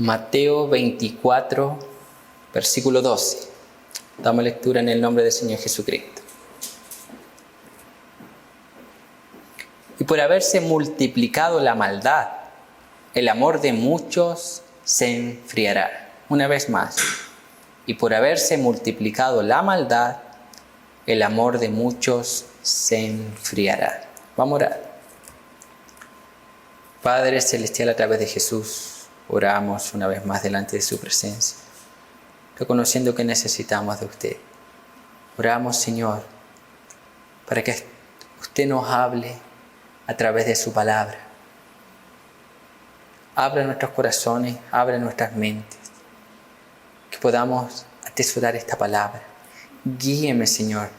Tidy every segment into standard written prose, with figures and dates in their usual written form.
Mateo 24, versículo 12. Damos lectura en el nombre del Señor Jesucristo. Y por haberse multiplicado la maldad, el amor de muchos se enfriará. Una vez más. Y por haberse multiplicado la maldad, el amor de muchos se enfriará. Vamos a orar. Padre Celestial, a través de Jesús, oramos una vez más delante de su presencia, reconociendo que necesitamos de usted. Oramos, Señor, para que usted nos hable a través de su palabra. Abra nuestros corazones, abra nuestras mentes, que podamos atesorar esta palabra. Guíeme, Señor,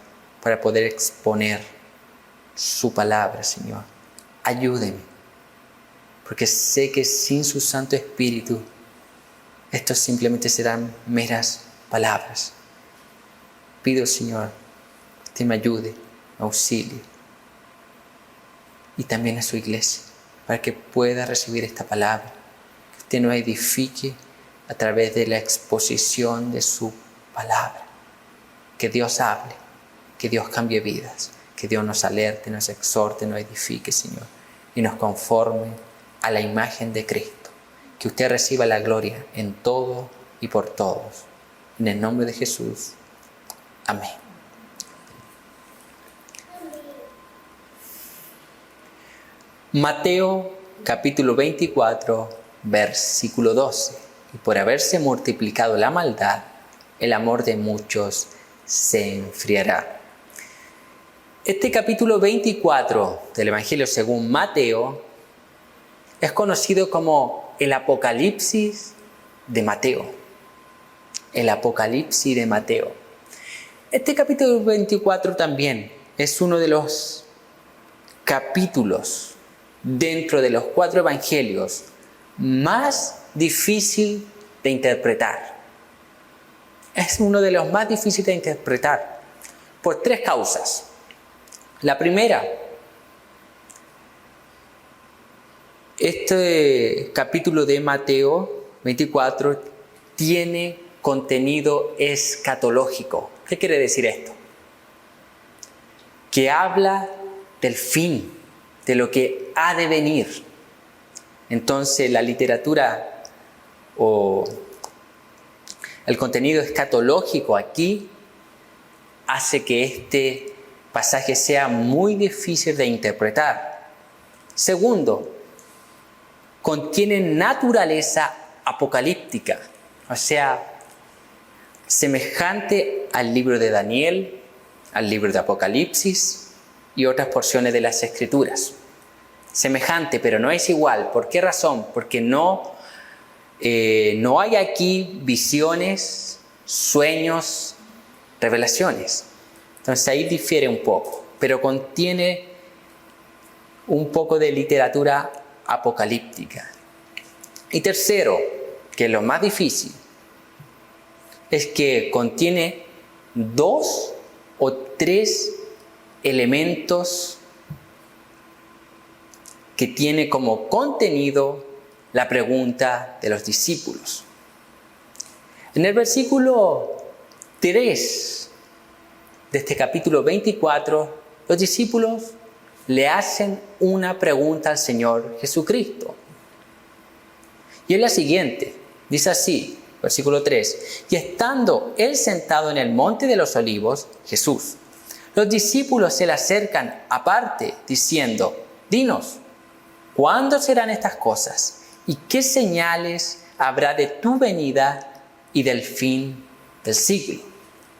para poder exponer su palabra, Señor. Ayúdeme, porque sé que sin su Santo Espíritu, estos simplemente serán meras palabras. Pido, Señor, que usted me ayude, me auxilie, y también a su iglesia, para que pueda recibir esta palabra, que usted nos edifique a través de la exposición de su palabra. Que Dios hable, que Dios cambie vidas, que Dios nos alerte, nos exhorte, nos edifique, Señor, y nos conforme a la imagen de Cristo. Que usted reciba la gloria en todo y por todos. En el nombre de Jesús. Amén. Mateo capítulo 24, versículo 12. Y por haberse multiplicado la maldad, el amor de muchos se enfriará. Este capítulo 24 del Evangelio según Mateo es conocido como el Apocalipsis de Mateo. El Apocalipsis de Mateo. Este capítulo 24 también es uno de los capítulos dentro de los 4 evangelios más difícil de interpretar. Es uno de los más difíciles de interpretar por 3 causas. La primera, este capítulo de Mateo 24 tiene contenido escatológico. ¿Qué quiere decir esto? Que habla del fin, de lo que ha de venir. Entonces la literatura o el contenido escatológico aquí hace que este pasaje sea muy difícil de interpretar. Segundo, contiene naturaleza apocalíptica, o sea, semejante al libro de Daniel, al libro de Apocalipsis y otras porciones de las Escrituras. Semejante, pero no es igual. ¿Por qué razón? Porque no hay aquí visiones, sueños, revelaciones. Entonces ahí difiere un poco, pero contiene un poco de literatura apocalíptica. Y tercero, que es lo más difícil, es que contiene 2 o 3 elementos que tiene como contenido la pregunta de los discípulos. En el versículo 3 de este capítulo 24, los discípulos le hacen una pregunta al Señor Jesucristo. Y es la siguiente, dice así, versículo 3, y estando él sentado en el monte de los olivos, Jesús, los discípulos se le acercan aparte, diciendo, dinos, ¿cuándo serán estas cosas? ¿Y qué señales habrá de tu venida y del fin del siglo?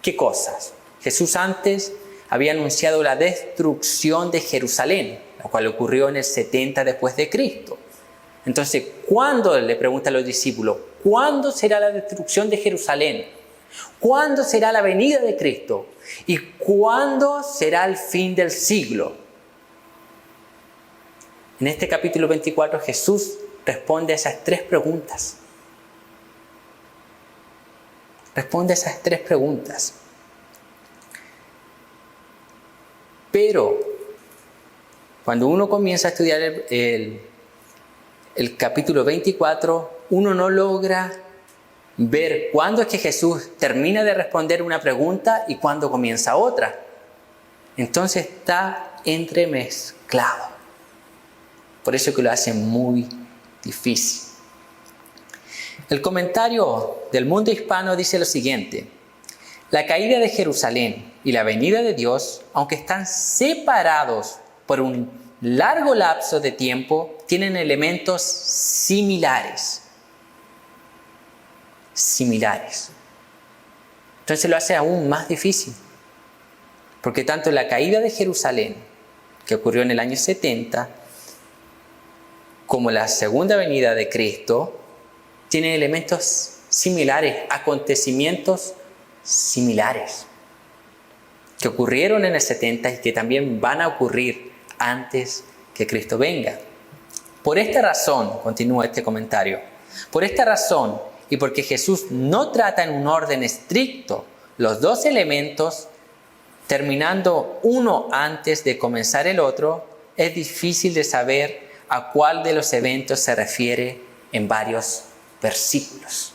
¿Qué cosas? Jesús antes había anunciado la destrucción de Jerusalén, lo cual ocurrió en el 70 después de Cristo. Entonces, ¿cuándo? Le preguntan los discípulos, ¿cuándo será la destrucción de Jerusalén? ¿Cuándo será la venida de Cristo? ¿Y cuándo será el fin del siglo? En este capítulo 24 Jesús responde a esas 3 preguntas. Responde a esas 3 preguntas. Pero cuando uno comienza a estudiar el capítulo 24, uno no logra ver cuándo es que Jesús termina de responder una pregunta y cuándo comienza otra. Entonces está entremezclado. Por eso que lo hace muy difícil. El comentario del mundo hispano dice lo siguiente: la caída de Jerusalén y la venida de Dios, aunque están separados por un largo lapso de tiempo, tienen elementos similares. Entonces lo hace aún más difícil. Porque tanto la caída de Jerusalén, que ocurrió en el año 70, como la segunda venida de Cristo, tienen elementos similares, acontecimientos similares, que ocurrieron en el 70 y que también van a ocurrir antes que Cristo venga. Por esta razón, continúa este comentario, por esta razón y porque Jesús no trata en un orden estricto los dos elementos, terminando uno antes de comenzar el otro, es difícil de saber a cuál de los eventos se refiere en varios versículos.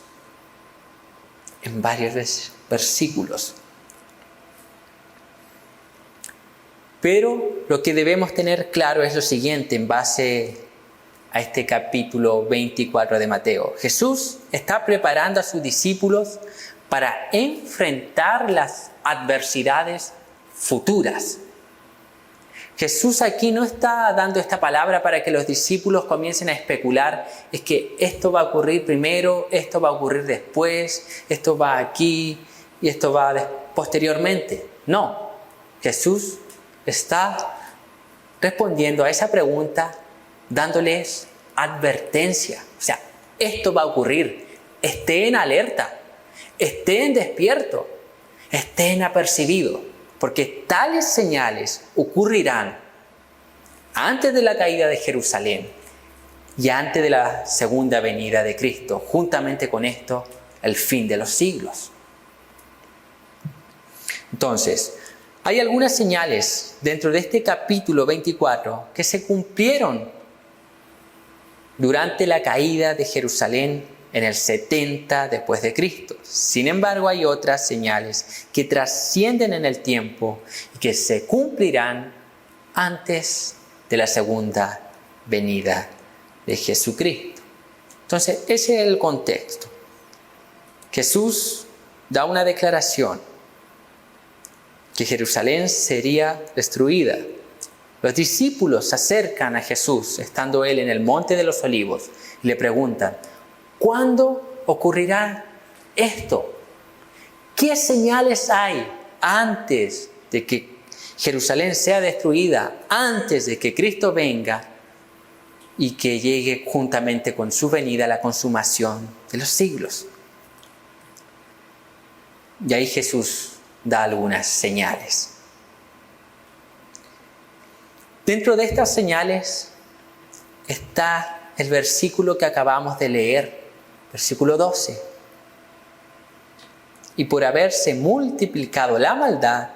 En varios versículos. Pero lo que debemos tener claro es lo siguiente en base a este capítulo 24 de Mateo. Jesús está preparando a sus discípulos para enfrentar las adversidades futuras. Jesús aquí no está dando esta palabra para que los discípulos comiencen a especular, es que esto va a ocurrir primero, esto va a ocurrir después, esto va aquí y esto va posteriormente. No, Jesús está respondiendo a esa pregunta dándoles advertencia. O sea, esto va a ocurrir, estén alerta, estén despiertos, estén apercibidos. Porque tales señales ocurrirán antes de la caída de Jerusalén y antes de la segunda venida de Cristo. Juntamente con esto, el fin de los siglos. Entonces, hay algunas señales dentro de este capítulo 24 que se cumplieron durante la caída de Jerusalén en el 70 después de Cristo. Sin embargo, hay otras señales que trascienden en el tiempo y que se cumplirán antes de la segunda venida de Jesucristo. Entonces, ese es el contexto. Jesús da una declaración que Jerusalén sería destruida. Los discípulos se acercan a Jesús, estando él en el Monte de los Olivos, y le preguntan: ¿cuándo ocurrirá esto? ¿Qué señales hay antes de que Jerusalén sea destruida, antes de que Cristo venga y que llegue juntamente con su venida la consumación de los siglos? Y ahí Jesús da algunas señales. Dentro de estas señales está el versículo que acabamos de leer, versículo 12. Y por haberse multiplicado la maldad,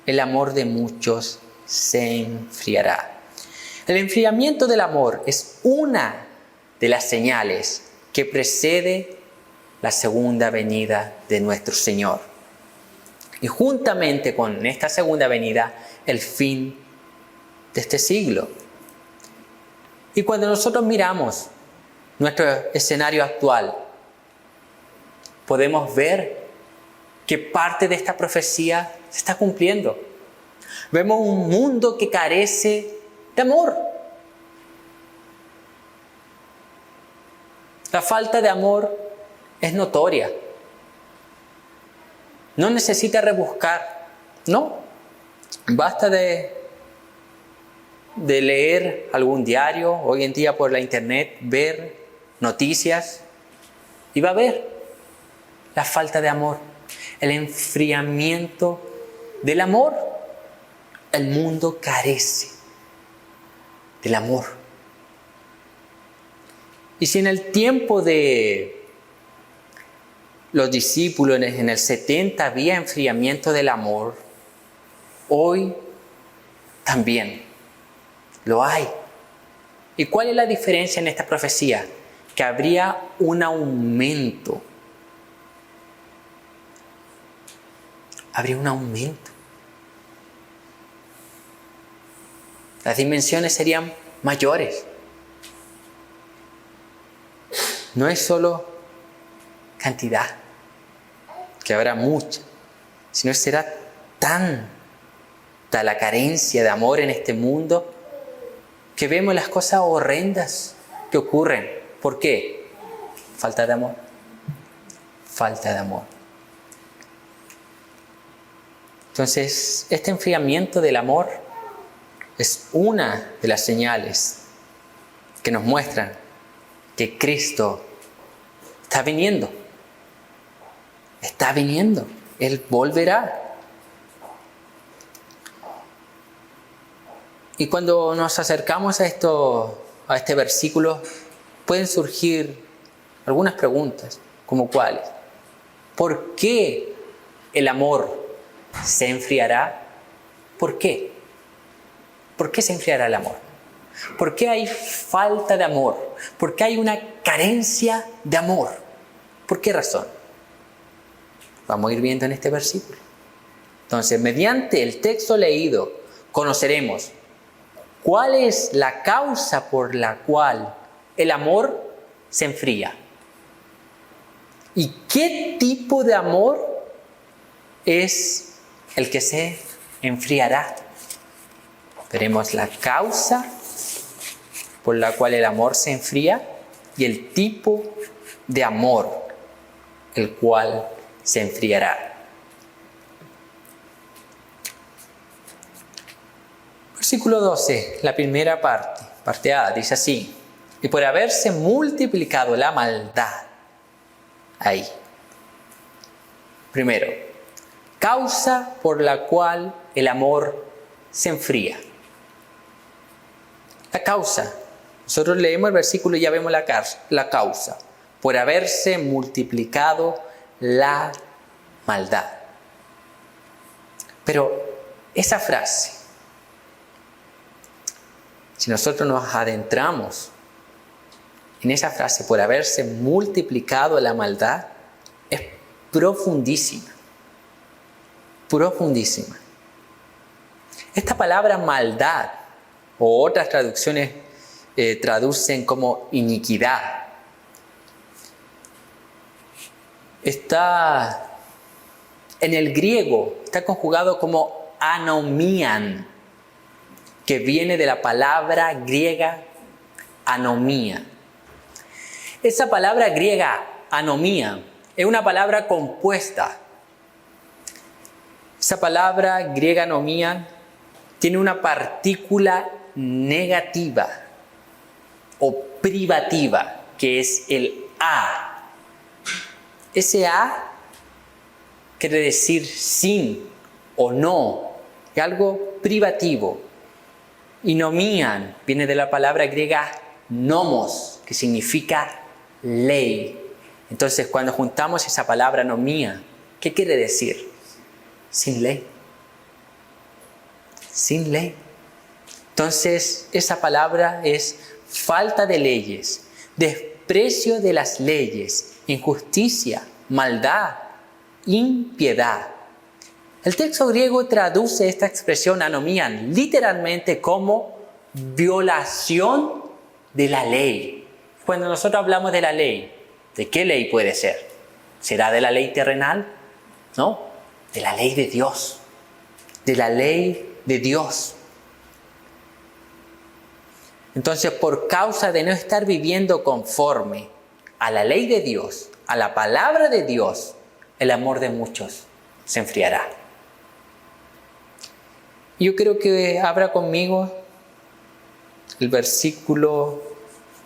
el amor de muchos se enfriará. El enfriamiento del amor es una de las señales que precede la segunda venida de nuestro Señor. Y juntamente con esta segunda venida, el fin de este siglo. Y cuando nosotros miramos nuestro escenario actual, podemos ver que parte de esta profecía se está cumpliendo. Vemos un mundo que carece de amor. La falta de amor es notoria. No necesita rebuscar, no. Basta de leer algún diario, hoy en día por la internet, ver noticias, y va a ver la falta de amor, el enfriamiento del amor. El mundo carece del amor. Y si en el tiempo de los discípulos en el 70 había enfriamiento del amor, hoy también lo hay. ¿Y cuál es la diferencia en esta profecía? Que habría un aumento. Habría un aumento. Las dimensiones serían mayores. No es solo cantidad, que habrá mucha, sino será tanta la carencia de amor en este mundo que vemos las cosas horrendas que ocurren. ¿Por qué? Falta de amor. Falta de amor. Entonces, este enfriamiento del amor es una de las señales que nos muestran que Cristo está viniendo. Está viniendo. Él volverá. Y cuando nos acercamos a este versículo, pueden surgir algunas preguntas, como cuáles. ¿Por qué el amor se enfriará? ¿Por qué? ¿Por qué se enfriará el amor? ¿Por qué hay falta de amor? ¿Por qué hay una carencia de amor? ¿Por qué razón? Vamos a ir viendo en este versículo. Entonces, mediante el texto leído, conoceremos cuál es la causa por la cual el amor se enfría. ¿Y qué tipo de amor es el que se enfriará? Veremos la causa por la cual el amor se enfría y el tipo de amor el cual se enfriará. Versículo 12, la primera parte A, dice así: y por haberse multiplicado la maldad. Ahí. Primero, causa por la cual el amor se enfría. La causa. Nosotros leemos el versículo y ya vemos la causa. Por haberse multiplicado la maldad. Pero esa frase, si nosotros nos adentramos en esa frase, por haberse multiplicado la maldad, es profundísima. Profundísima. Esta palabra maldad, o otras traducciones traducen como iniquidad, está en el griego, está conjugado como anomian, que viene de la palabra griega anomía. Esa palabra griega anomía es una palabra compuesta. Esa palabra griega anomía tiene una partícula negativa o privativa, que es el a. Ese a quiere decir sin o no, es algo privativo. Y nomían viene de la palabra griega nomos, que significa ley. Entonces, cuando juntamos esa palabra nomía, ¿qué quiere decir? Sin ley. Sin ley. Entonces, esa palabra es falta de leyes, desprecio de las leyes, injusticia, maldad, impiedad. El texto griego traduce esta expresión anomían literalmente como violación de la ley. Cuando nosotros hablamos de la ley, ¿de qué ley puede ser? ¿Será de la ley terrenal? No, de la ley de Dios. De la ley de Dios. Entonces, por causa de no estar viviendo conforme a la ley de Dios, a la palabra de Dios, el amor de muchos se enfriará. Yo creo que abra conmigo el versículo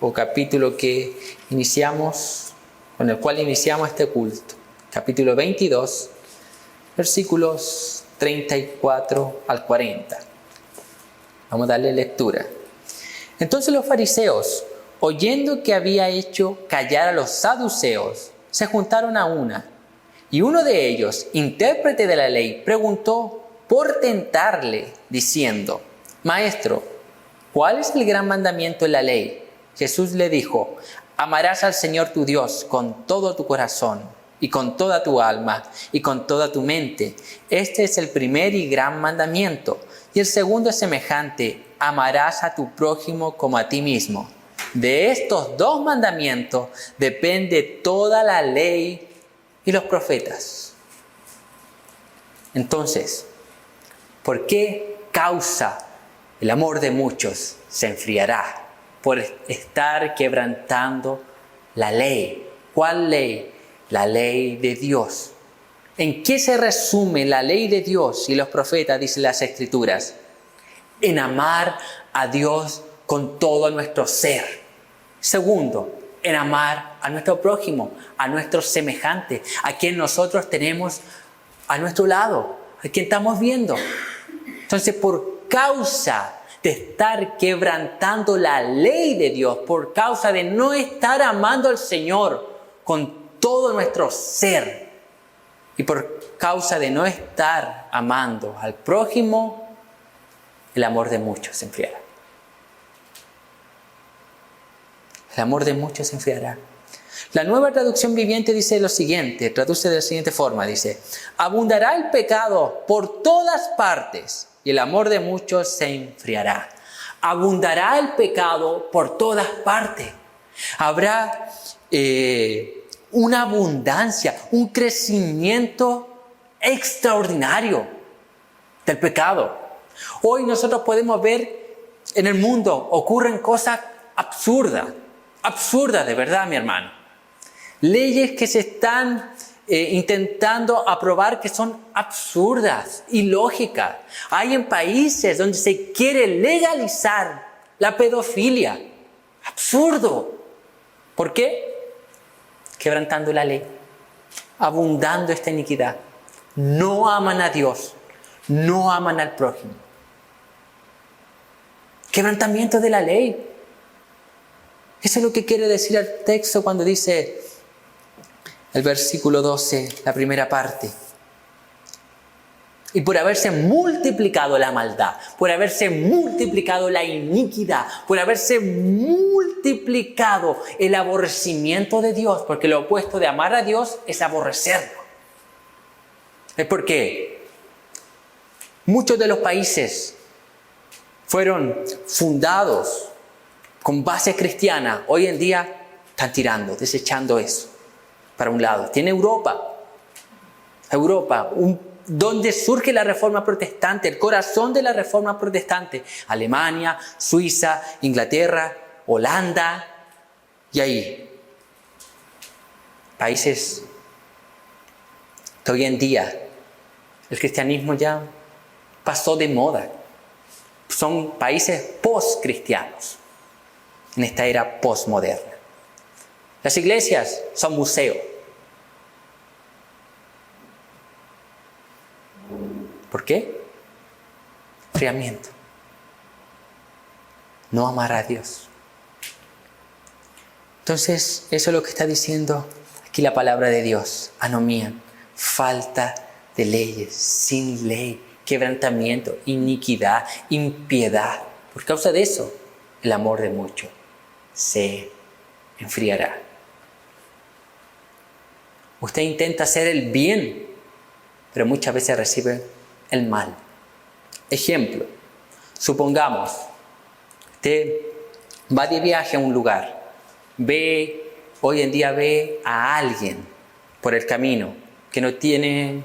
o capítulo que iniciamos, con el cual iniciamos este culto. Capítulo 22, versículos 34 al 40. Vamos a darle lectura. Entonces los fariseos, oyendo que había hecho callar a los saduceos, se juntaron a una. Y uno de ellos, intérprete de la ley, preguntó por tentarle, diciendo: Maestro, ¿cuál es el gran mandamiento en la ley? Jesús le dijo, amarás al Señor tu Dios con todo tu corazón y con toda tu alma y con toda tu mente. Este es el primer y gran mandamiento. Y el segundo es semejante, amarás a tu prójimo como a ti mismo. De estos dos mandamientos depende toda la ley y los profetas. Entonces, ¿por qué causa el amor de muchos se enfriará? Por estar quebrantando la ley. ¿Cuál ley? La ley de Dios. ¿En qué se resume la ley de Dios y los profetas, dicen las Escrituras? En amar a Dios con todo nuestro ser. Segundo, en amar a nuestro prójimo, a nuestro semejante, a quien nosotros tenemos a nuestro lado, a quien estamos viendo. Entonces, por causa de estar quebrantando la ley de Dios, por causa de no estar amando al Señor con todo nuestro ser, y por causa de no estar amando al prójimo, el amor de muchos se enfriará. El amor de muchos se enfriará. La Nueva Traducción Viviente dice lo siguiente, traduce de la siguiente forma, dice, abundará el pecado por todas partes y el amor de muchos se enfriará. Abundará el pecado por todas partes. Habrá una abundancia, un crecimiento extraordinario del pecado. Hoy nosotros podemos ver en el mundo ocurren cosas absurdas de verdad, mi hermano. Leyes que se están intentando aprobar que son absurdas, ilógicas. Hay en países donde se quiere legalizar la pedofilia. Absurdo. ¿Por qué? Quebrantando la ley, abundando esta iniquidad. No aman a Dios, no aman al prójimo. Quebrantamiento de la ley. Eso es lo que quiere decir el texto cuando dice el versículo 12, la primera parte. Y por haberse multiplicado la maldad, por haberse multiplicado la iniquidad, por haberse multiplicado el aborrecimiento de Dios, porque lo opuesto de amar a Dios es aborrecerlo. Es porque muchos de los países fueron fundados con base cristiana. Hoy en día están desechando eso para un lado. Tiene Europa, donde surge la Reforma Protestante, el corazón de la Reforma Protestante. Alemania, Suiza, Inglaterra, Holanda, y ahí. Países que hoy en día el cristianismo ya pasó de moda. Son países post-cristianos en esta era postmoderna. Las iglesias son museos. ¿Por qué? Enfriamiento. No amar a Dios. Entonces, eso es lo que está diciendo aquí la palabra de Dios. Anomía, falta de leyes, sin ley, quebrantamiento, iniquidad, impiedad. Por causa de eso, el amor de muchos se enfriará. Usted intenta hacer el bien, pero muchas veces recibe el mal. Ejemplo, supongamos, usted va de viaje a un lugar, hoy en día ve a alguien por el camino que no tienen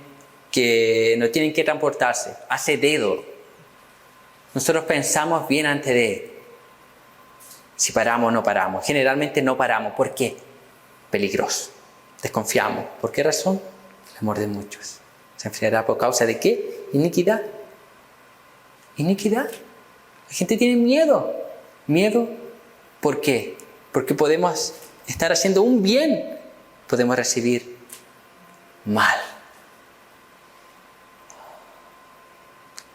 que transportarse, hace dedo. Nosotros pensamos bien antes de si paramos o no paramos. Generalmente no paramos. ¿Por qué? Peligroso. Desconfiamos. ¿Por qué razón? El amor de muchos se enfriará. ¿Por causa de qué? Iniquidad. Iniquidad. La gente tiene miedo. ¿Miedo? ¿Por qué? Porque podemos estar haciendo un bien, podemos recibir mal.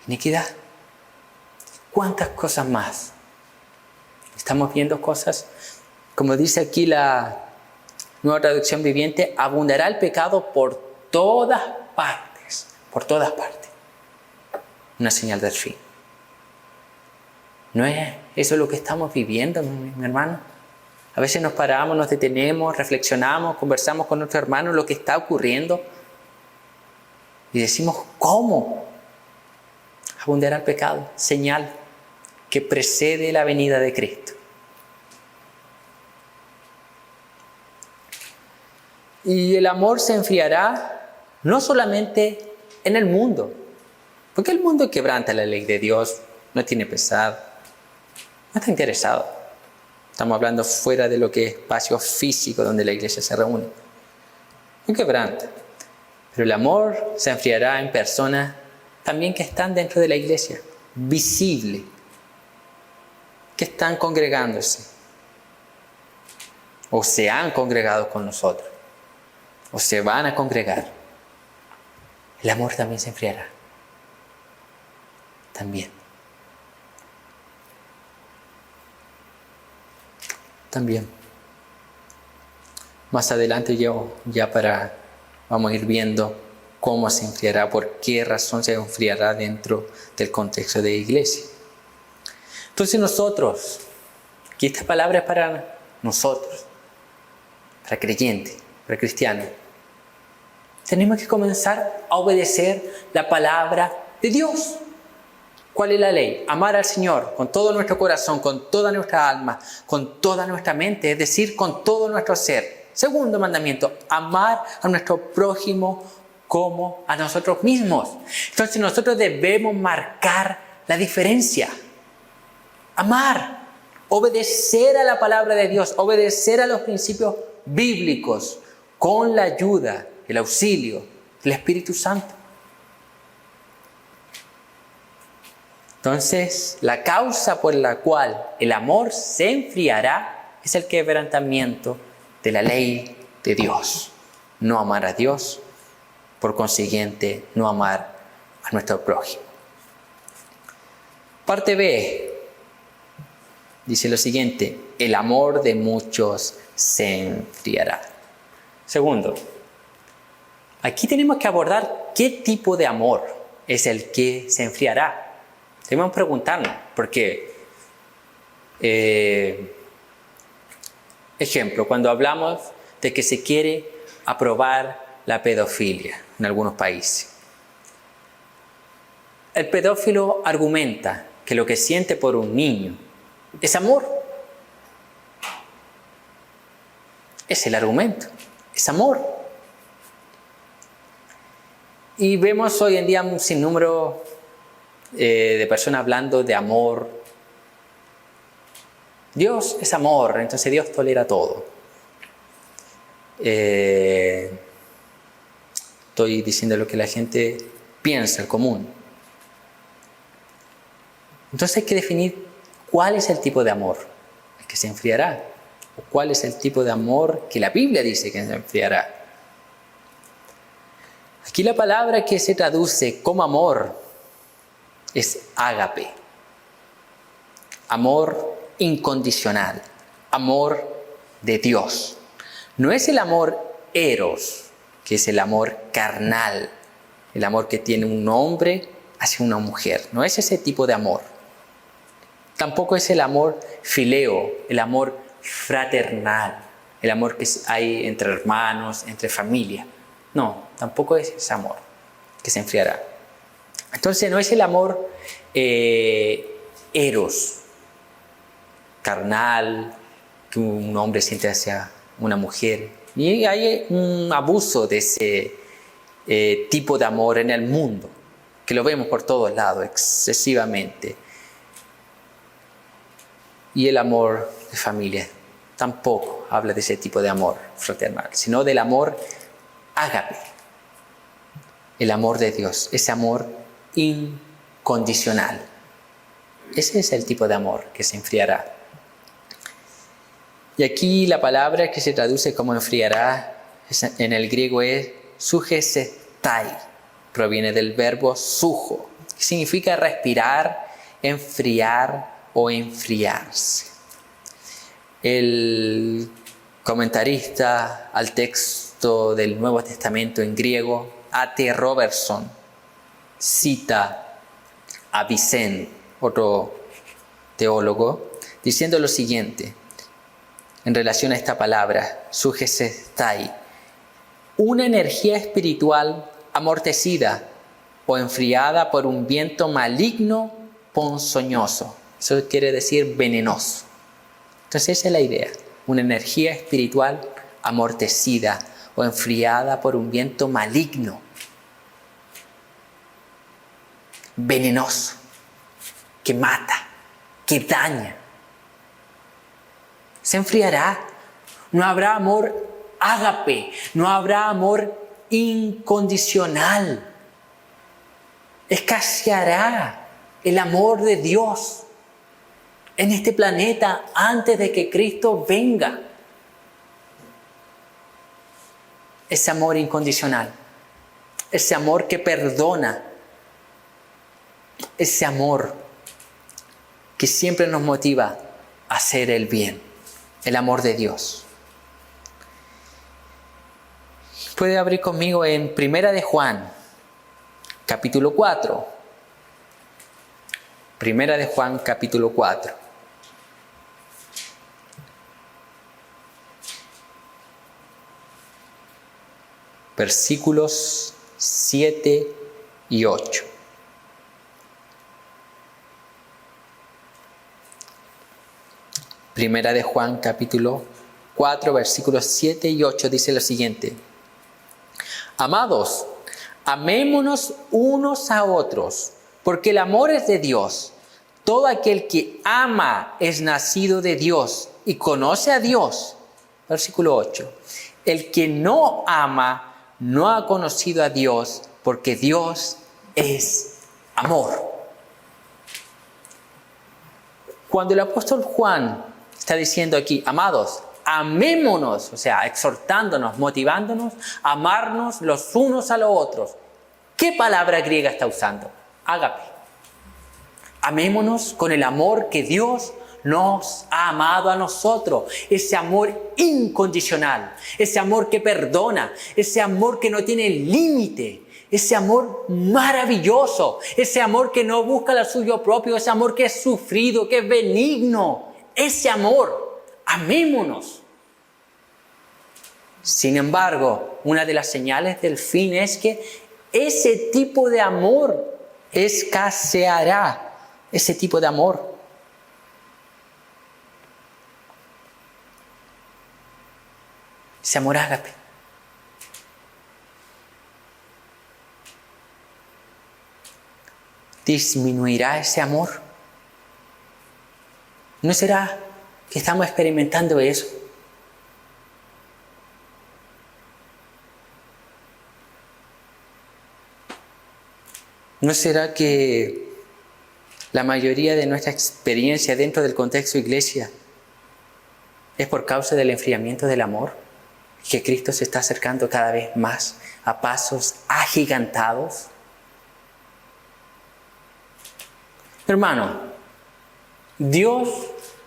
Iniquidad. ¿Cuántas cosas más? Estamos viendo cosas, como dice aquí la Nueva Traducción Viviente, abundará el pecado por todas partes. Por todas partes. Una señal del fin. ¿No es eso lo que estamos viviendo, mi hermano? A veces nos paramos, nos detenemos, reflexionamos, conversamos con nuestro hermano lo que está ocurriendo y decimos, ¿cómo? Abundará el pecado, señal que precede la venida de Cristo. Y el amor se enfriará no solamente en el mundo, porque el mundo quebranta la ley de Dios, no tiene pesar, no está interesado. Estamos hablando fuera de lo que es espacio físico donde la iglesia se reúne. No quebranta. Pero el amor se enfriará en personas también que están dentro de la iglesia, visible, que están congregándose, o se han congregado con nosotros, o se van a congregar. El amor también se enfriará. También. Más adelante vamos a ir viendo cómo se enfriará, por qué razón se enfriará dentro del contexto de iglesia. Entonces nosotros, y esta palabra es para nosotros, para creyentes, para cristianos, tenemos que comenzar a obedecer la palabra de Dios. ¿Cuál es la ley? Amar al Señor con todo nuestro corazón, con toda nuestra alma, con toda nuestra mente, es decir, con todo nuestro ser. Segundo mandamiento, amar a nuestro prójimo como a nosotros mismos. Entonces nosotros debemos marcar la diferencia. Amar, obedecer a la palabra de Dios, obedecer a los principios bíblicos con la ayuda, el auxilio del Espíritu Santo. Entonces, la causa por la cual el amor se enfriará es el quebrantamiento de la ley de Dios. No amar a Dios, por consiguiente, no amar a nuestro prójimo. Parte B dice lo siguiente: el amor de muchos se enfriará. Segundo, aquí tenemos que abordar qué tipo de amor es el que se enfriará. Debemos preguntarnos, porque, ejemplo, cuando hablamos de que se quiere aprobar la pedofilia en algunos países, el pedófilo argumenta que lo que siente por un niño es amor. Es el argumento, es amor. Y vemos hoy en día un sinnúmero de personas hablando de amor. Dios es amor, entonces Dios tolera todo. Estoy diciendo lo que la gente piensa, el común. Entonces hay que definir cuál es el tipo de amor que se enfriará, o cuál es el tipo de amor que la Biblia dice que se enfriará. Aquí la palabra que se traduce como amor es ágape, amor incondicional, amor de Dios. No es el amor eros, que es el amor carnal, el amor que tiene un hombre hacia una mujer. No es ese tipo de amor. Tampoco es el amor fileo, el amor fraternal, el amor que hay entre hermanos, entre familia. No, tampoco es ese amor que se enfriará. Entonces no es el amor eros, carnal, que un hombre siente hacia una mujer. Y hay un abuso de ese tipo de amor en el mundo, que lo vemos por todos lados, excesivamente. Y el amor de familia tampoco habla de ese tipo de amor fraternal, sino del amor ágape, el amor de Dios, ese amor incondicional. Ese es el tipo de amor que se enfriará. Y aquí la palabra que se traduce como enfriará en el griego es sugesestai. Proviene del verbo sujo, que significa respirar, enfriar o enfriarse. El comentarista al texto del Nuevo Testamento en griego, A.T. Robertson, cita a Vicente, otro teólogo, diciendo lo siguiente en relación a esta palabra, sugestai: una energía espiritual amortecida o enfriada por un viento maligno ponzoñoso. Eso quiere decir venenoso. Entonces esa es la idea, una energía espiritual amortecida o enfriada por un viento maligno, venenoso, que mata, que daña. Se enfriará. No habrá amor ágape, no habrá amor incondicional. Escaseará el amor de Dios en este planeta antes de que Cristo venga. Ese amor incondicional, ese amor que perdona, ese amor que siempre nos motiva a hacer el bien, el amor de Dios. Puede abrir conmigo en Primera de Juan, capítulo 4. Primera de Juan, capítulo 4. Versículos 7 y 8. Primera de Juan, capítulo 4, versículos 7 y 8 dice lo siguiente: amados, amémonos unos a otros, porque el amor es de Dios. Todo aquel que ama es nacido de Dios y conoce a Dios. Versículo 8. El que no ama no ha conocido a Dios, porque Dios es amor. Cuando el apóstol Juan está diciendo aquí, amados, amémonos, o sea, exhortándonos, motivándonos, a amarnos los unos a los otros. ¿Qué palabra griega está usando? Ágape. Amémonos con el amor que Dios nos ha amado a nosotros. Ese amor incondicional, ese amor que perdona, ese amor que no tiene límite, ese amor maravilloso, ese amor que no busca lo suyo propio, ese amor que es sufrido, que es benigno. Ese amor, amémonos. Sin embargo, una de las señales del fin es que ese tipo de amor escaseará. Ese tipo de amor. Ese amor ágape. ¿Disminuirá ese amor? ¿No será que estamos experimentando eso? ¿No será que la mayoría de nuestra experiencia dentro del contexto de iglesia es por causa del enfriamiento del amor? Que Cristo se está acercando cada vez más a pasos agigantados. Hermano, Dios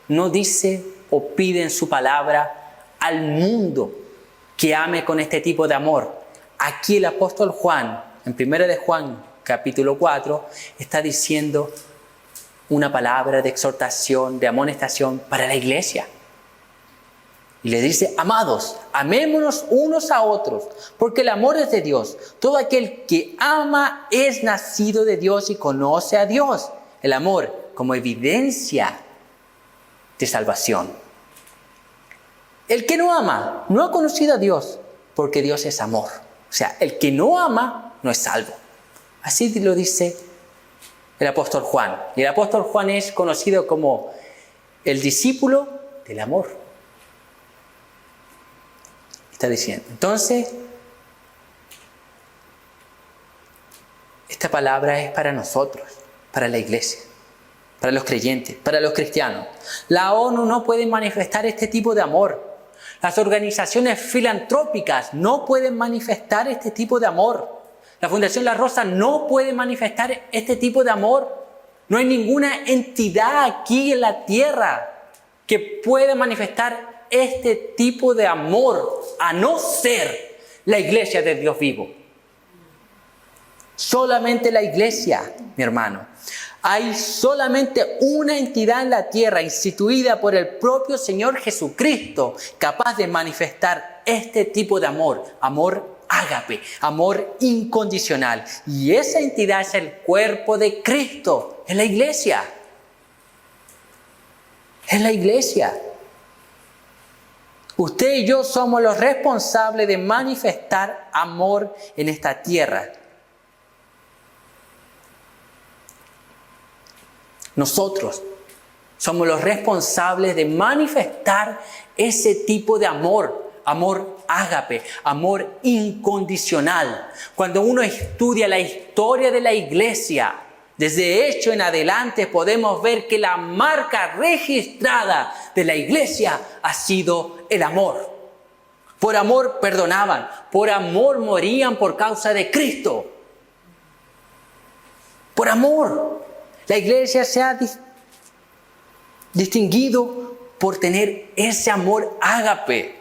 no dice o pide en su palabra al mundo que ame con este tipo de amor. Aquí el apóstol Juan, en 1 de Juan, capítulo 4, está diciendo una palabra de exhortación, de amonestación para la iglesia. Y le dice, amados, amémonos unos a otros, porque el amor es de Dios. Todo aquel que ama es nacido de Dios y conoce a Dios. El amor como evidencia de salvación. El que no ama no ha conocido a Dios, porque Dios es amor. O sea, el que no ama no es salvo. Así lo dice el apóstol Juan. Y el apóstol Juan es conocido como el discípulo del amor. Está diciendo. Entonces, esta palabra es para nosotros, para la iglesia, para los creyentes, para los cristianos. La ONU no puede manifestar este tipo de amor. Las organizaciones filantrópicas no pueden manifestar este tipo de amor. La Fundación La Rosa no puede manifestar este tipo de amor. No hay ninguna entidad aquí en la tierra que pueda manifestar este tipo de amor, a no ser la iglesia de Dios vivo. Solamente la iglesia, mi hermano. Hay solamente una entidad en la tierra instituida por el propio Señor Jesucristo capaz de manifestar este tipo de amor, amor ágape, amor incondicional. Y esa entidad es el cuerpo de Cristo, es la iglesia. Es la iglesia. Usted y yo somos los responsables de manifestar amor en esta tierra. Nosotros somos los responsables de manifestar ese tipo de amor, amor ágape, amor incondicional. Cuando uno estudia la historia de la iglesia, desde Hechos en adelante podemos ver que la marca registrada de la iglesia ha sido el amor. Por amor perdonaban, por amor morían por causa de Cristo. Por amor. La iglesia se ha distinguido por tener ese amor ágape.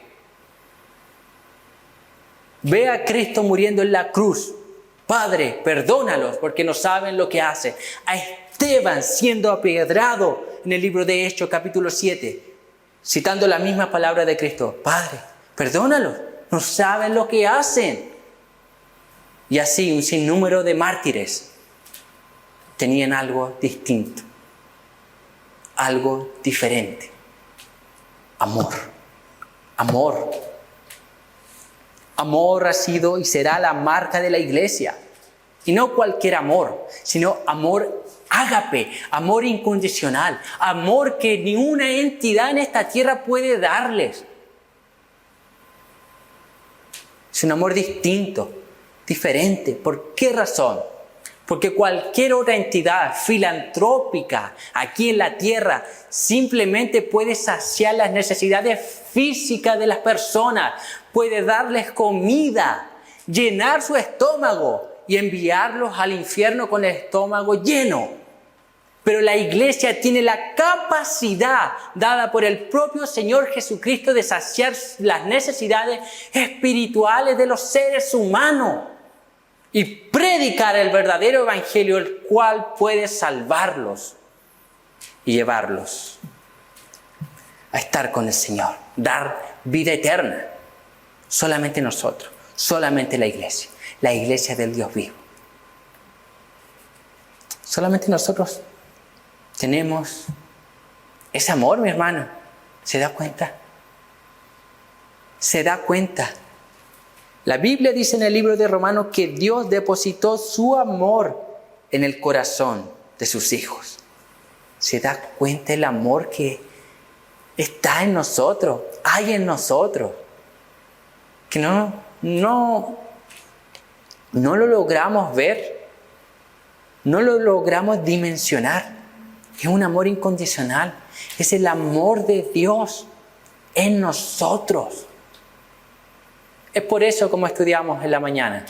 Ve a Cristo muriendo en la cruz. Padre, perdónalos porque no saben lo que hacen. A Esteban siendo apedreado en el libro de Hechos, capítulo 7, citando la misma palabra de Cristo. Padre, perdónalos, no saben lo que hacen. Y así un sinnúmero de mártires tenían algo distinto, algo diferente. Amor, amor. Amor ha sido y será la marca de la iglesia. Y no cualquier amor, sino amor ágape, amor incondicional, amor que ni una entidad en esta tierra puede darles. Es un amor distinto, diferente. ¿Por qué razón? Porque cualquier otra entidad filantrópica aquí en la tierra simplemente puede saciar las necesidades físicas de las personas, puede darles comida, llenar su estómago y enviarlos al infierno con el estómago lleno. Pero la iglesia tiene la capacidad dada por el propio Señor Jesucristo de saciar las necesidades espirituales de los seres humanos y predicar el verdadero evangelio, el cual puede salvarlos y llevarlos a estar con el Señor, dar vida eterna. Solamente nosotros, solamente la iglesia del Dios vivo. Solamente nosotros tenemos ese amor, mi hermano. ¿Se da cuenta? ¿Se da cuenta? La Biblia dice en el libro de Romanos que Dios depositó su amor en el corazón de sus hijos. ¿Se da cuenta el amor que está en nosotros, hay en nosotros? Que no lo logramos ver, no lo logramos dimensionar. Es un amor incondicional, es el amor de Dios en nosotros. Es por eso como estudiamos en la mañana.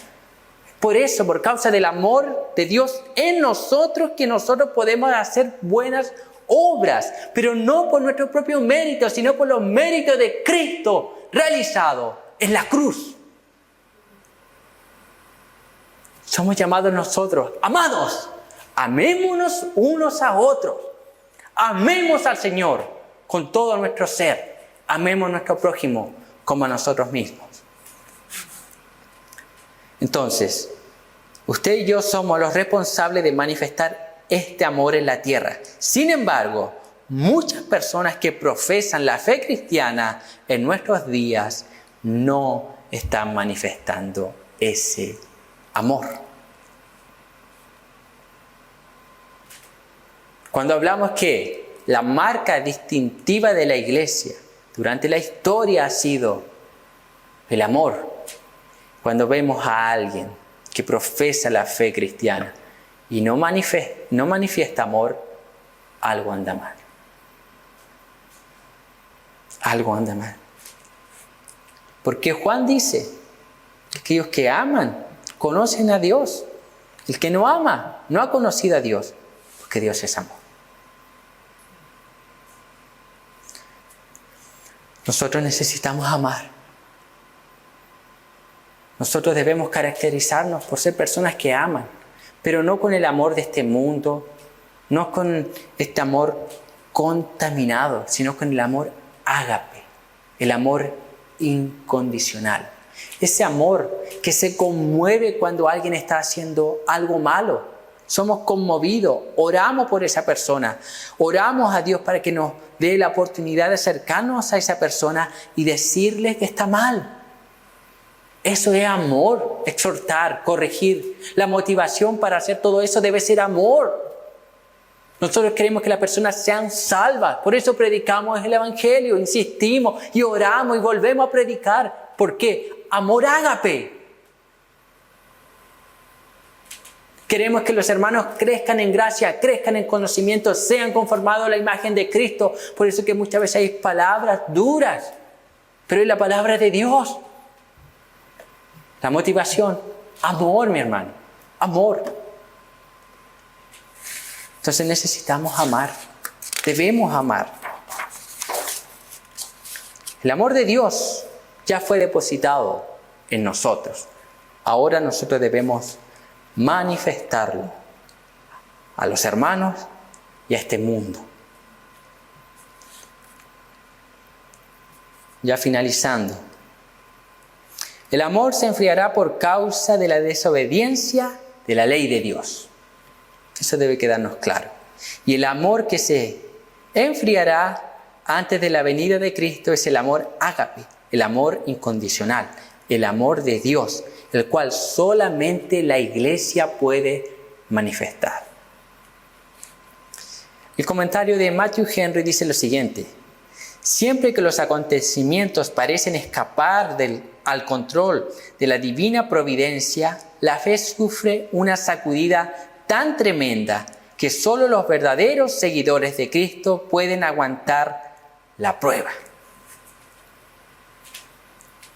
Por eso, por causa del amor de Dios en nosotros, que nosotros podemos hacer buenas obras, pero no por nuestro propio mérito, sino por los méritos de Cristo realizado en la cruz. Somos llamados nosotros, amados, amémonos unos a otros, amemos al Señor con todo nuestro ser, amemos a nuestro prójimo como a nosotros mismos. Entonces, usted y yo somos los responsables de manifestar este amor en la tierra. Sin embargo, muchas personas que profesan la fe cristiana en nuestros días no están manifestando ese amor. Cuando hablamos que la marca distintiva de la iglesia durante la historia ha sido el amor, cuando vemos a alguien que profesa la fe cristiana y no manifiesta amor, algo anda mal. Algo anda mal. Porque Juan dice que aquellos que aman conocen a Dios. El que no ama no ha conocido a Dios, porque Dios es amor. Nosotros necesitamos amar. Nosotros debemos caracterizarnos por ser personas que aman, pero no con el amor de este mundo, no con este amor contaminado, sino con el amor ágape, el amor incondicional. Ese amor que se conmueve cuando alguien está haciendo algo malo. Somos conmovidos, oramos por esa persona, oramos a Dios para que nos dé la oportunidad de acercarnos a esa persona y decirle que está mal. Eso es amor, exhortar, corregir. La motivación para hacer todo eso debe ser amor. Nosotros queremos que las personas sean salvas, por eso predicamos el Evangelio, insistimos y oramos y volvemos a predicar. ¿Por qué? Amor ágape. Queremos que los hermanos crezcan en gracia, crezcan en conocimiento, sean conformados a la imagen de Cristo. Por eso que muchas veces hay palabras duras, pero es la palabra de Dios. La motivación, amor, mi hermano, amor. Entonces necesitamos amar, debemos amar. El amor de Dios ya fue depositado en nosotros. Ahora nosotros debemos manifestarlo a los hermanos y a este mundo. Ya finalizando. El amor se enfriará por causa de la desobediencia de la ley de Dios. Eso debe quedarnos claro. Y el amor que se enfriará antes de la venida de Cristo es el amor ágape, el amor incondicional, el amor de Dios, el cual solamente la iglesia puede manifestar. El comentario de Matthew Henry dice lo siguiente: siempre que los acontecimientos parecen escapar al control de la divina providencia, la fe sufre una sacudida tan tremenda que solo los verdaderos seguidores de Cristo pueden aguantar la prueba.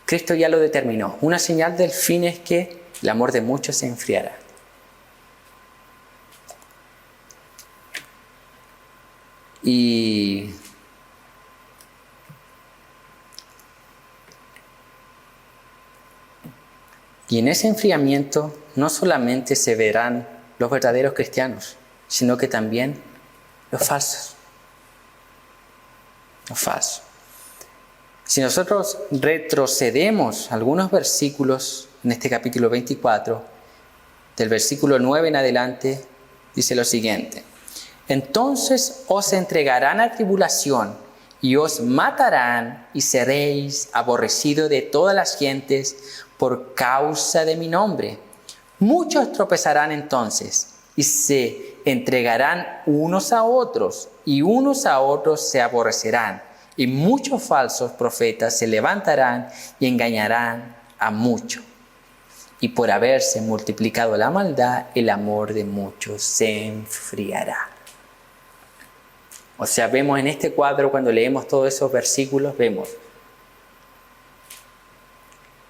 Cristo ya lo determinó. Una señal del fin es que el amor de muchos se enfriará. Y en ese enfriamiento no solamente se verán los verdaderos cristianos, sino que también los falsos. Los falsos. Si nosotros retrocedemos algunos versículos en este capítulo 24, del versículo 9 en adelante, dice lo siguiente: entonces os entregarán a tribulación y os matarán y seréis aborrecidos de todas las gentes por causa de mi nombre. Muchos tropezarán entonces y se entregarán unos a otros y unos a otros se aborrecerán. Y muchos falsos profetas se levantarán y engañarán a muchos. Y por haberse multiplicado la maldad, el amor de muchos se enfriará. O sea, vemos en este cuadro, cuando leemos todos esos versículos, vemos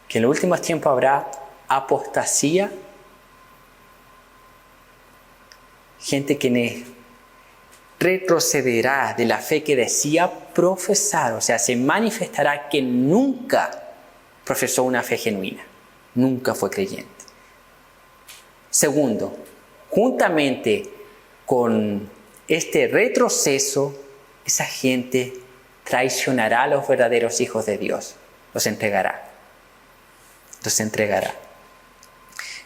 que en los últimos tiempos habrá apostasía, gente que retrocederá de la fe que decía profesar, o sea, se manifestará que nunca profesó una fe genuina, nunca fue creyente. Segundo, juntamente con este retroceso, esa gente traicionará a los verdaderos hijos de Dios, los entregará.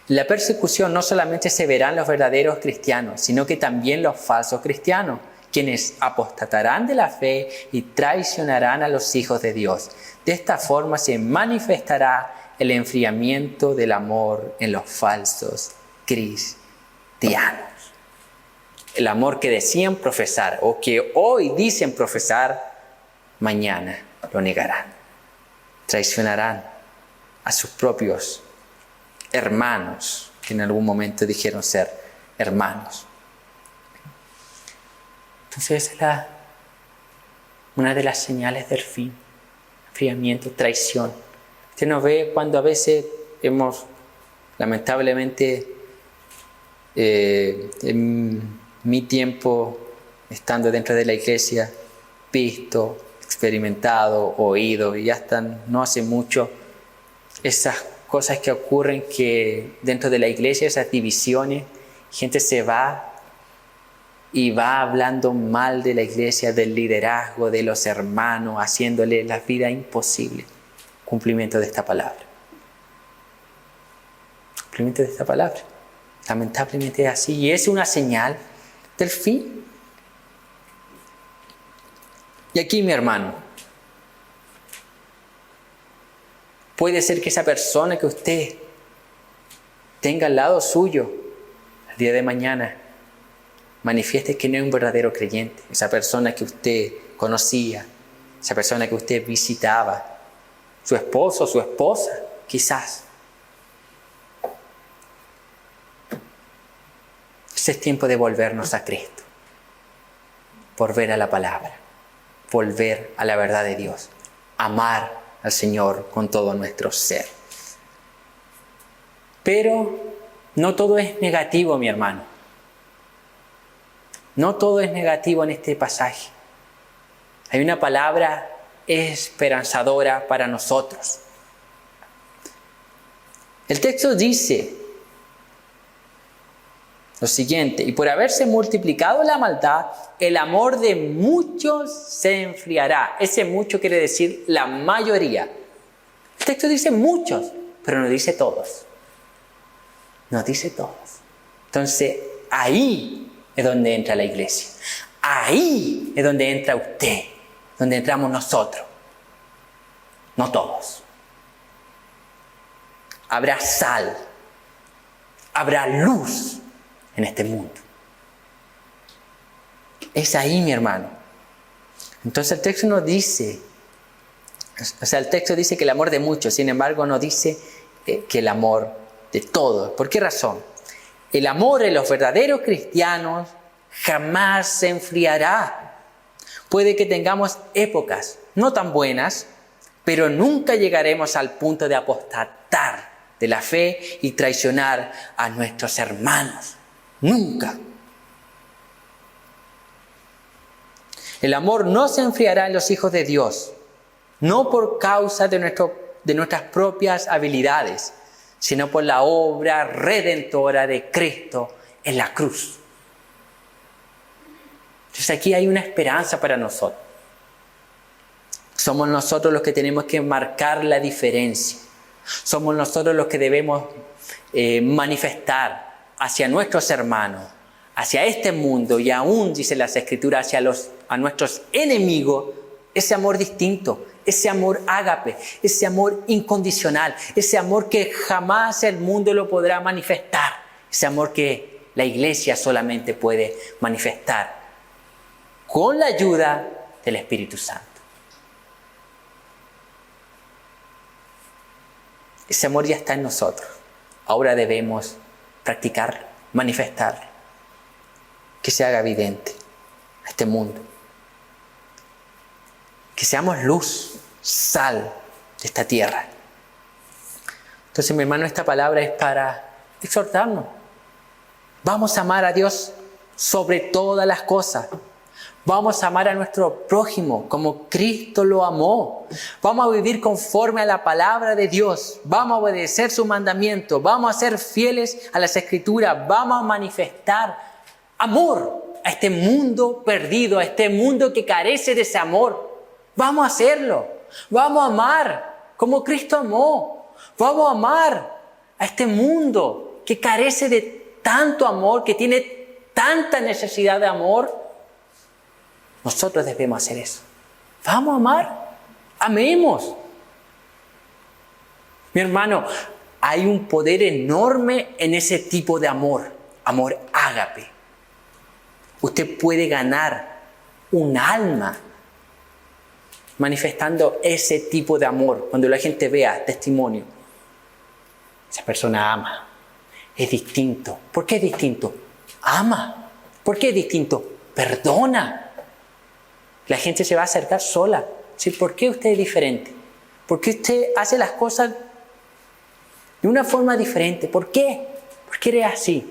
La persecución no solamente se verá en los verdaderos cristianos, sino que también los falsos cristianos, quienes apostatarán de la fe y traicionarán a los hijos de Dios. De esta forma se manifestará el enfriamiento del amor en los falsos cristianos. El amor que decían profesar o que hoy dicen profesar, mañana lo negarán. Traicionarán a sus propios hermanos, que en algún momento dijeron ser hermanos. Entonces esa es una de las señales del fin: enfriamiento, traición. Usted nos ve cuando a veces hemos, lamentablemente, en mi tiempo, estando dentro de la iglesia, visto, experimentado, oído, y hasta no hace mucho, esas cosas que ocurren que dentro de la iglesia, esas divisiones, gente se va y va hablando mal de la iglesia, del liderazgo, de los hermanos, haciéndole la vida imposible. Cumplimiento de esta palabra. Cumplimiento de esta palabra. Lamentablemente es así y es una señal del fin. Y aquí, mi hermano, puede ser que esa persona que usted tenga al lado suyo el día de mañana manifieste que no es un verdadero creyente. Esa persona que usted conocía, esa persona que usted visitaba, su esposo, su esposa, quizás. Ese es tiempo de volvernos a Cristo, volver a la palabra, volver a la verdad de Dios, amar al Señor con todo nuestro ser. Pero no todo es negativo, mi hermano. No todo es negativo en este pasaje. Hay una palabra esperanzadora para nosotros. El texto dice lo siguiente: y por haberse multiplicado la maldad, el amor de muchos se enfriará. Ese mucho quiere decir la mayoría. El texto dice muchos, pero no dice todos. No dice todos. Entonces, ahí es donde entra la iglesia. Ahí es donde entra usted, donde entramos nosotros. No todos. Habrá sal, habrá luz en este mundo. Es ahí, mi hermano. Entonces el texto nos dice, el texto dice que el amor de muchos, sin embargo no dice que el amor de todos. ¿Por qué razón? El amor de los verdaderos cristianos jamás se enfriará. Puede que tengamos épocas no tan buenas, pero nunca llegaremos al punto de apostatar de la fe y traicionar a nuestros hermanos. Nunca. El amor no se enfriará en los hijos de Dios, no por causa de nuestras propias habilidades, sino por la obra redentora de Cristo en la cruz. Entonces aquí hay una esperanza para nosotros. Somos nosotros los que tenemos que marcar la diferencia. Somos nosotros los que debemos manifestar hacia nuestros hermanos, hacia este mundo y aún, dice las Escrituras, a nuestros enemigos, ese amor distinto, ese amor ágape, ese amor incondicional, ese amor que jamás el mundo lo podrá manifestar, ese amor que la iglesia solamente puede manifestar con la ayuda del Espíritu Santo. Ese amor ya está en nosotros. Ahora debemos practicar, manifestar, que se haga evidente a este mundo. Que seamos luz, sal de esta tierra. Entonces, mi hermano, esta palabra es para exhortarnos. Vamos a amar a Dios sobre todas las cosas. Vamos a amar a nuestro prójimo como Cristo lo amó. Vamos a vivir conforme a la palabra de Dios. Vamos a obedecer su mandamiento. Vamos a ser fieles a las Escrituras. Vamos a manifestar amor a este mundo perdido, a este mundo que carece de ese amor. Vamos a hacerlo. Vamos a amar como Cristo amó. Vamos a amar a este mundo que carece de tanto amor, que tiene tanta necesidad de amor. Nosotros debemos hacer eso. Vamos a amar. Amemos. Mi hermano, hay un poder enorme en ese tipo de amor. Amor ágape. Usted puede ganar un alma manifestando ese tipo de amor. Cuando la gente vea testimonio, esa persona ama. Es distinto. ¿Por qué es distinto? Ama. ¿Por qué es distinto? Perdona. La gente se va a acercar sola. ¿Sí? ¿Por qué usted es diferente? ¿Por qué usted hace las cosas de una forma diferente? ¿Por qué? ¿Por qué eres así?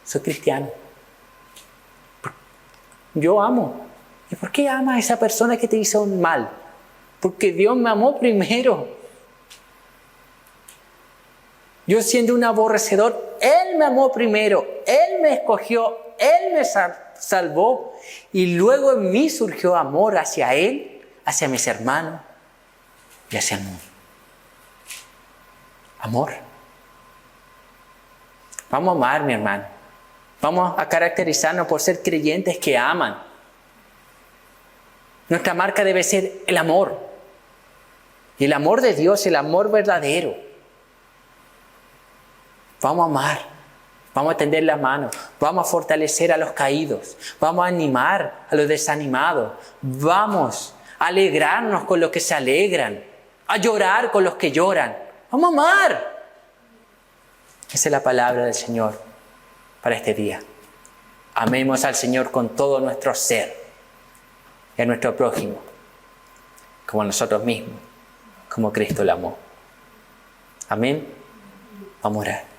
Soy cristiano. Yo amo. ¿Y por qué amas a esa persona que te hizo un mal? Porque Dios me amó primero. Yo siendo un aborrecedor, Él me amó primero, Él me escogió, Él me salvó y luego en mí surgió amor hacia Él, hacia mis hermanos y hacia el mundo. Amor. Vamos a amar, mi hermano. Vamos a caracterizarnos por ser creyentes que aman. Nuestra marca debe ser el amor. Y el amor de Dios, el amor verdadero. Vamos a amar. Vamos a tender la mano. Vamos a fortalecer a los caídos. Vamos a animar a los desanimados. Vamos a alegrarnos con los que se alegran. A llorar con los que lloran. Vamos a amar. Esa es la palabra del Señor para este día. Amemos al Señor con todo nuestro ser y a nuestro prójimo, como a nosotros mismos, como Cristo lo amó. Amén. Vamos a orar.